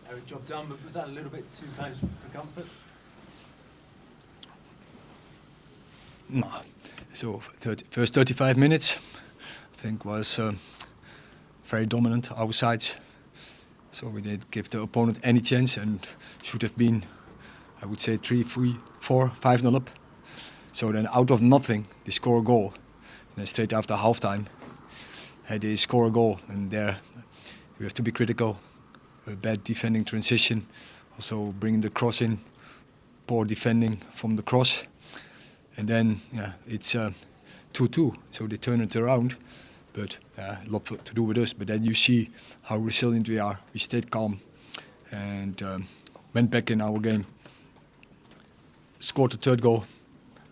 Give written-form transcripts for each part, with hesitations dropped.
Erik, job done, but was that a little bit too close for comfort? No. So first 35 minutes, I think, was very dominant our sides. So we didn't give the opponent any chance and should have been, I would say, 3, 4, 5-0 up. So then out of nothing, they score a goal. And then straight after halftime, they score a goal. And there we have to be critical. Bad defending transition, also bringing the cross in, poor defending from the cross. And then it's 2-2, so they turn it around. But a lot to do with us. But then you see how resilient we are. We stayed calm and went back in our game. Scored the third goal.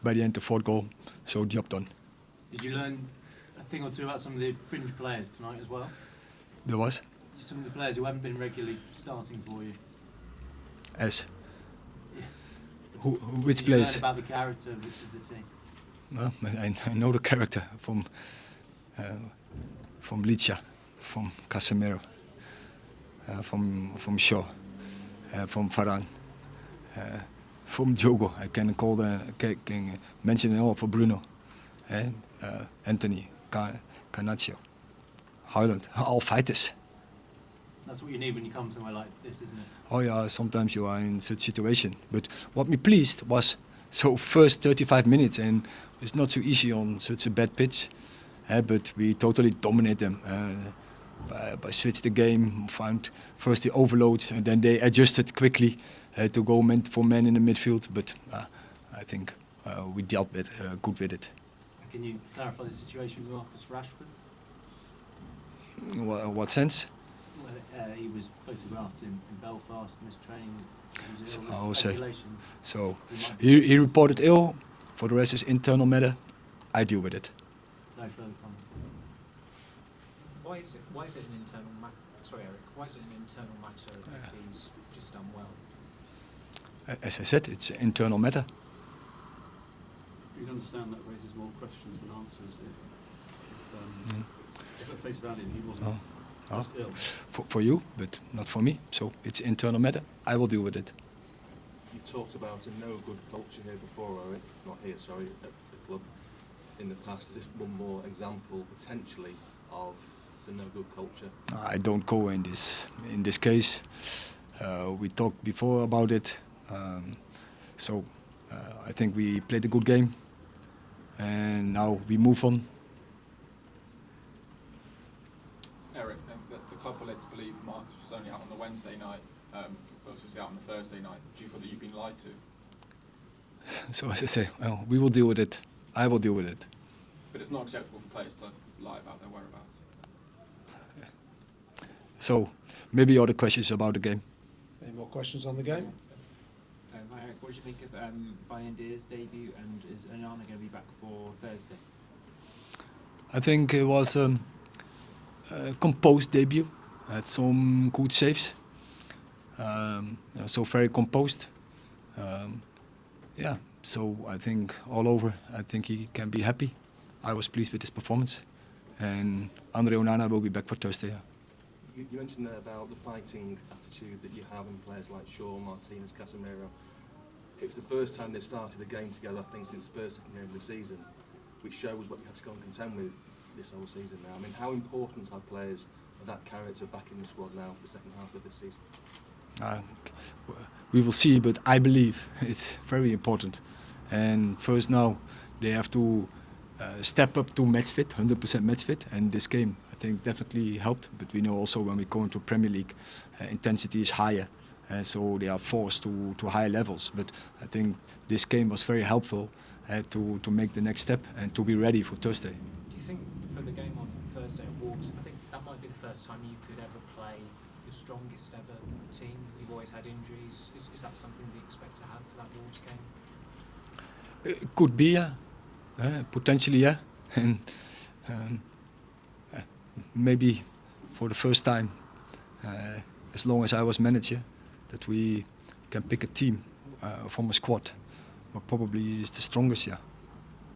By the end, the fourth goal. So job done. Did you learn a thing or two about some of the fringe players tonight as well? There was? Some of the players who haven't been regularly starting for you. As? Yeah. Which Did you players? learn about the character of the team? Well, I know the character from Licha, from Casemiro, from Shaw, from Varane, from Diogo. I can mention it all for Bruno, Anthony, Garnacho, Haaland, all fighters. That's what you need when you come somewhere like this, isn't it? Oh yeah, sometimes you are in such situation. But what me pleased was, so first 35 minutes, and it's not so easy on such a bad pitch. But we totally dominate them. By switch the game, found first the overloads, and then they adjusted quickly to go man for man in the midfield. But I think we dealt with good with it. Can you clarify the situation with Marcus Rashford? What sense? Well, he was photographed in Belfast, missed training. I will say. So he reported ill. For the rest is internal matter. I deal with it. No further comment. Why is it an internal matter? Sorry, Erik. Why is it an internal matter if he's just done well? As I said, it's an internal matter. You'd understand that raises more questions than answers if at face value he wasn't just ill. For you, but not for me. So it's internal matter. I will deal with it. You've talked about a no-good culture here before, Erik. Not here, sorry, at the club. In the past, is this one more example potentially of the no-good culture? I don't go in this case. We talked before about it. So I think we played a good game, and now we move on. Erik, the club were led to believe Marcus was only out on the Wednesday night, Wilson was out on the Thursday night. Do you feel that you've been lied to? So as I say, well, we will deal with it. I will deal with it. But it's not acceptable for players to lie about their whereabouts. So maybe other questions about the game. Any more questions on the game? Hi Erik, what do you think of Bayendir's debut, and is Onana going to be back for Thursday? I think it was a composed debut. Had some good saves. So very composed. So I think all over, I think he can be happy. I was pleased with his performance. And Andre Onana will be back for Thursday. You mentioned there about the fighting attitude that you have in players like Shaw, Martinez, Casemiro. It's the first time they've started a game together, I think, since Spurs' second game of the season, which shows what you have to go and contend with this whole season now. I mean, how important are players of that character back in the squad now for the second half of this season? We will see, but I believe it's very important. And first now, they have to step up to match fit, 100% match fit. And this game, I think, definitely helped. But we know also when we go into Premier League, intensity is higher. So they are forced to higher levels. But I think this game was very helpful to make the next step and to be ready for Thursday. Do you think for the game on Thursday at Wolves, I think that might be the first time you could ever play your strongest ever team? You've always had injuries. Is that something that you expect to have for that Wolves game? It could be, yeah. Potentially, yeah. And maybe for the first time, as long as I was manager, that we can pick a team from a squad, but probably is the strongest, yeah.